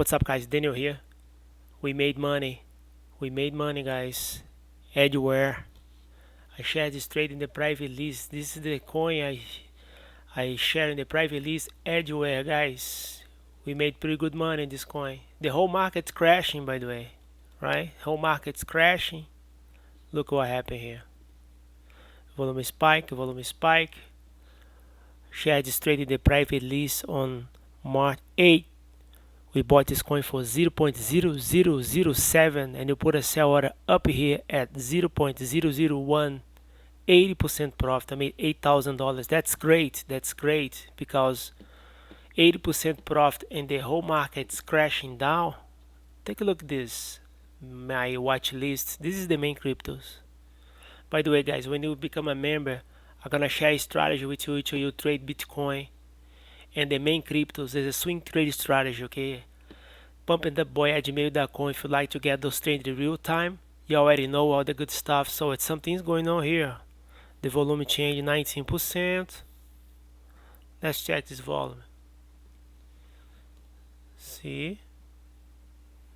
What's up, guys? Daniel here. We made money. We made money, guys. Edgeware. I shared this trade in the private list. This is the coin I share in the private list. Edgeware, guys. We made pretty good money in this coin. The whole market's crashing, by the way, right? Whole market's crashing. Look what happened here. Volume spike, volume spike. Shared this trade in the private list on March 8th. We bought this coin for 0.0007 and you put a sell order up here at 0.001, 80% profit. I made $8,000. That's great. That's great because 80% profit and the whole market's crashing down. Take a look at this. My watch list. This is the main cryptos. By the way, guys, when you become a member, I'm gonna share a strategy with you which you trade Bitcoin and the main cryptos. There's a swing trade strategy, okay? pumpdumpboy at gmail.com if you like to get those trades in real time. You already know all the good stuff, so it's something's going on here. The volume change 19%. Let's check this volume. See,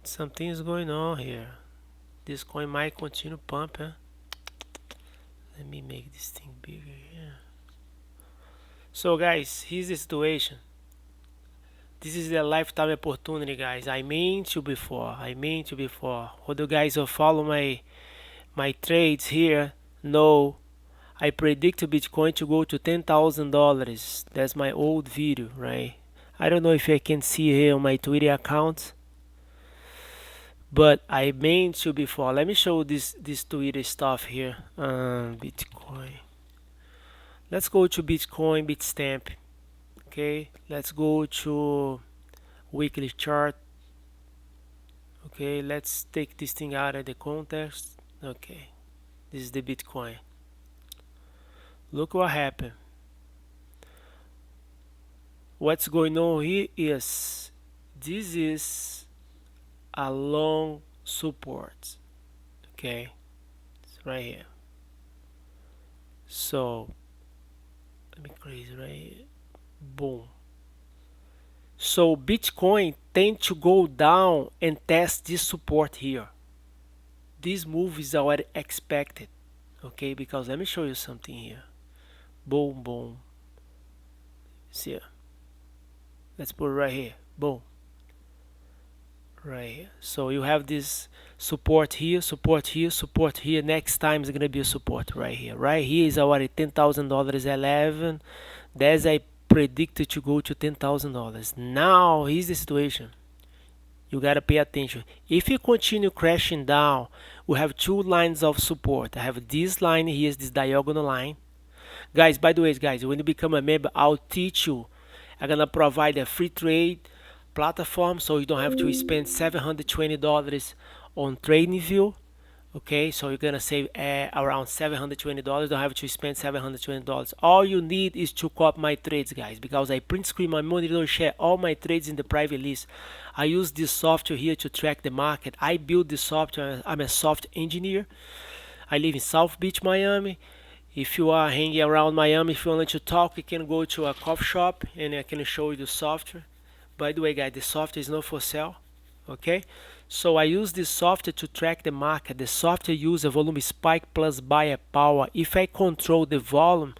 something's going on here. This coin might continue pumping. Let me make this thing bigger here. So guys, here's the situation. This is a lifetime opportunity, guys. I mentioned before. For the guys who follow my trades here, know I predict Bitcoin to go to $10,000. That's my old video, right? I don't know if I can see here on my Twitter account, but I mentioned before. Let me show this Twitter stuff here. Bitcoin. Let's go to Bitcoin Bitstamp. Okay, let's go to weekly chart. Okay, let's take this thing out of the context. Okay, this is the Bitcoin. Look what happened. What's going on here is this is a long support. Okay, it's right here. So let me crazy right here. Boom. So Bitcoin tend to go down and test this support here. This move is already expected, okay? Because let me show you something here. Boom, boom. See, let's put it right here. Boom. Right here. So you have this support here, support here, support here. Next time is gonna be a support right here. Right here is already $10,000, 11. There's a predicted to go to $10,000. Now here's the situation. You gotta pay attention. If you continue crashing down, we have two lines of support. I have this line here, is this diagonal line. Guys, by the way, guys, when you become a member, I'll teach you. I'm gonna provide a free trade platform so you don't have to spend $720 on TradingView. Okay, so you're gonna save around $720. Don't have to spend $720. All you need is to copy my trades, guys, because I print screen my monitor, share all my trades in the private list. I use this software here to track the market. I build this software. I'm a software engineer. I live in South Beach, Miami. If you are hanging around Miami, if you want to talk, you can go to a coffee shop and I can show you the software. By the way, guys, the software is not for sale. Okay, so I use this software to track the market. The software uses a volume spike plus buyer power. If I control the volume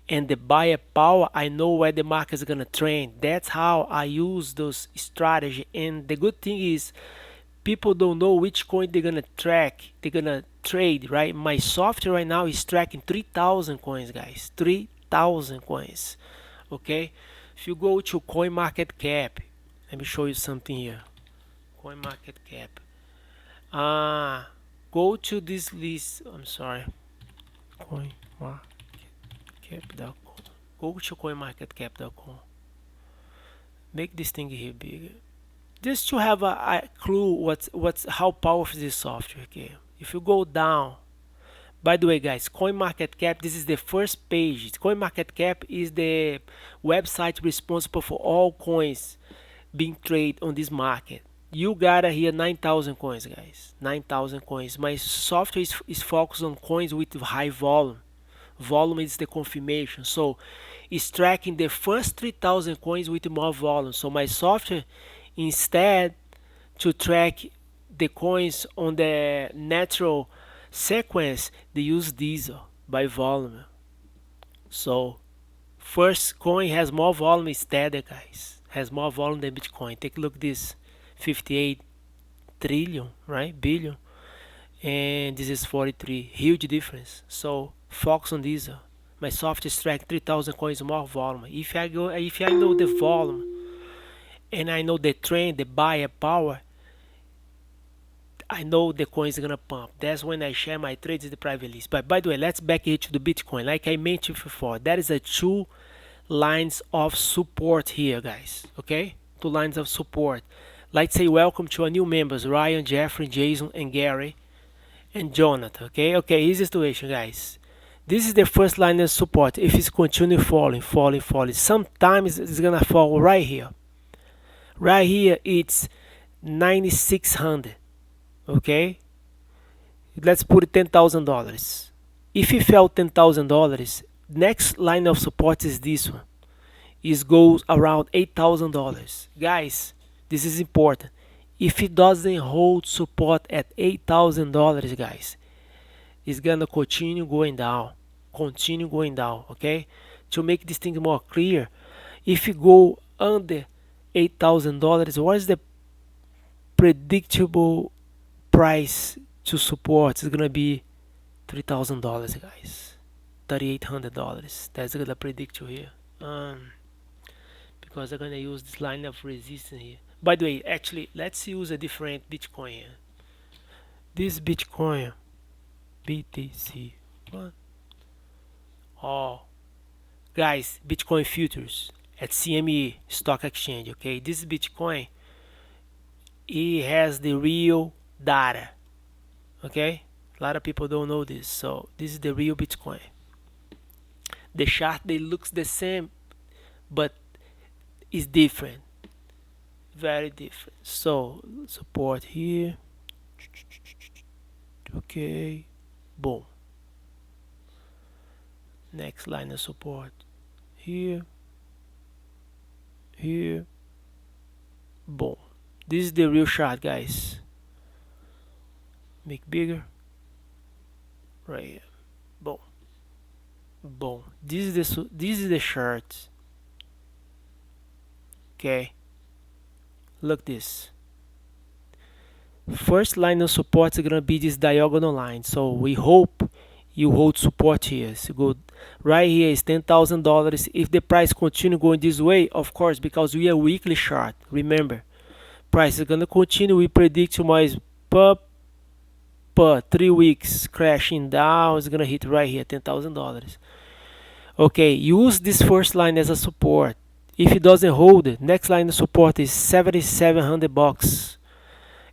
and the buyer power, I know where the market is gonna trend. That's how I use those strategy. And the good thing is people don't know which coin they're gonna track, they're gonna trade, right? My software right now is tracking 3,000 coins, guys. 3,000 coins. Okay, if you go to coin market cap, let me show you something here. Coin market cap. Go to this list. I'm sorry. CoinMarketCap.com. Go to CoinMarketCap.com. Make this thing here bigger, just to have a clue what's how powerful this software. Okay. If you go down. By the way, guys, CoinMarketCap. This is the first page. CoinMarketCap is the website responsible for all coins being traded on this market. You got here 9,000 coins, guys. 9,000 coins. My software is focused on coins with high volume. Volume is the confirmation. So it's tracking the first 3,000 coins with more volume. So my software, instead to track the coins on the natural sequence, they use diesel by volume. So first coin has more volume instead, guys. Has more volume than Bitcoin. Take a look at this, 58 trillion, right? Billion, and this is 43. Huge difference. So focus on diesel. My software is track 3,000 coins more volume. If I know the volume and I know the trend, the buyer power, I know the coin is gonna pump. That's when I share my trades in the private list. But by the way, let's back here to the Bitcoin. Like I mentioned before, that is a two lines of support here, guys. Okay, two lines of support. Let's say welcome to our new members: Ryan, Jeffrey, Jason, and Gary, and Jonathan. Okay. Here's the situation, guys. This is the first line of support. If it's continue falling, sometimes it's gonna fall right here. Right here, it's 9,600. Okay, let's put it $10,000. If it fell $10,000, next line of support is this one. It goes around $8,000. Guys, this is important. If it doesn't hold support at $8,000, guys, it's gonna continue going down. Okay, to make this thing more clear, if you go under $8,000, what is the predictable price to support? Is gonna be $3,000, guys. $3,800. That's gonna predict you here. Because I'm gonna use this line of resistance here. By the way, actually, let's use a different Bitcoin here. This Bitcoin, BTC. What? Oh, guys, Bitcoin futures at CME stock exchange. Okay, this Bitcoin, it has the real data. Okay, a lot of people don't know this, so this is the real Bitcoin. The chart, they looks the same, but it's different, very different. So support here. Okay, boom. Next line of support here, boom. This is the real chart, guys. Make bigger, right here, boom, boom. This is the chart. Okay, look this. First line of support is gonna be this diagonal line. So we hope you hold support here. So go right here is $10,000. If the price continue going this way, of course, because we are weekly chart. Remember, price is gonna continue. We predict mais per 3 weeks crashing down. It's gonna hit right here $10,000. Okay, use this first line as a support. If it doesn't hold it, next line of support is $7,700,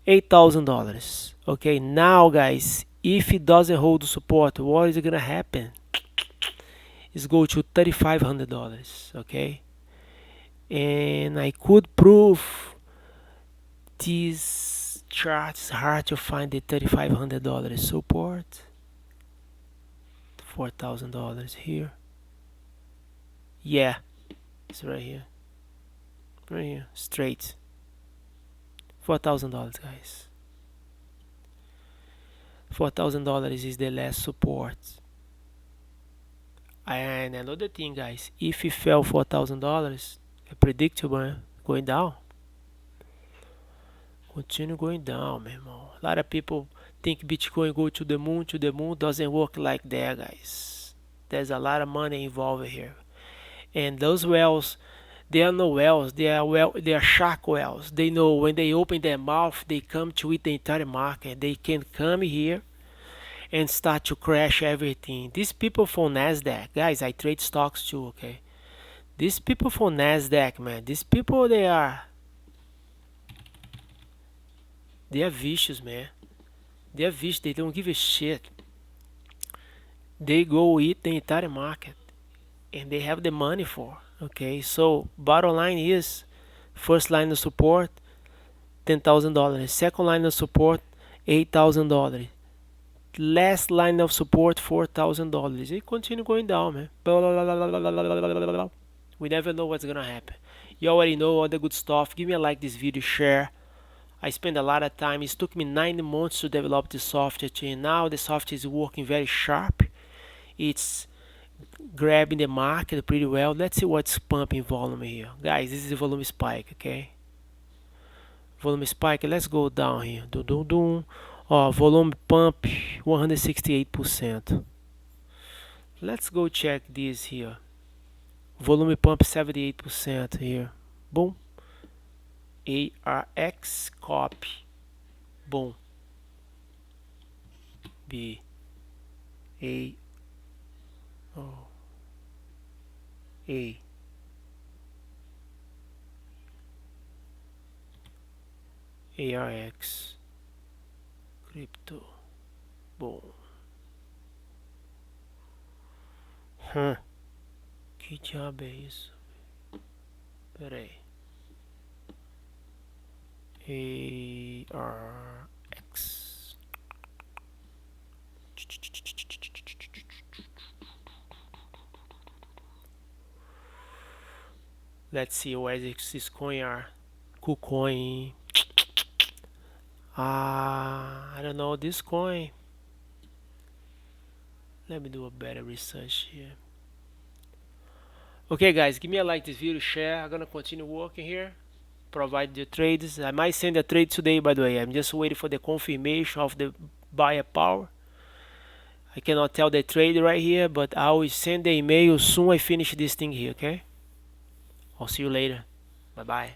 $8,000. Okay, now guys, if it doesn't hold the support, what is gonna happen? It's go to $3,500. Okay, and I could prove this chart is hard to find the $3,500 support. $4,000 here. Yeah, it's right here, straight. $4,000, guys. $4,000 is the last support. And another thing, guys, if it fell $4,000, predictable, going down. Continue going down, my irmão. A lot of people think Bitcoin go to the moon. Doesn't work like that, guys. There's a lot of money involved here. And those wells, they are no wells. They are shark wells. They know when they open their mouth, they come to eat the entire market. They can come here and start to crash everything. These people from Nasdaq, guys, I trade stocks too. Okay, these people from Nasdaq, man. These people, they are vicious, man. They are vicious. They don't give a shit. They go eat the entire market, and they have the money for. Okay, so bottom line is, first line of support, $10,000. Second line of support, $8,000. Last line of support, $4,000. It continue going down, man. We never know what's gonna happen. You already know all the good stuff. Give me a like this video, share. I spent a lot of time. It took me 9 months to develop the software, and now the software is working very sharp. It's grabbing the market pretty well. Let's see what's pumping volume here. Guys, this is the volume spike, okay? Volume spike, let's go down here. Dum, dum, dum. Oh, volume pump 168%. Let's go check this here. Volume pump 78% here. Boom. ARX copy. Boom. B A O A ARX crypto. Boom. Que diabo é isso? Pera aí. ARX. Let's see where this coin are. KuCoin. I don't know this coin. Let me do a better research here. Okay guys, give me a like this video, share. I'm gonna continue working here, provide the trades. I might send a trade today, by the way. I'm just waiting for the confirmation of the buyer power. I cannot tell the trade right here, but I will send the email soon I finish this thing here, okay? I'll see you later. Bye bye.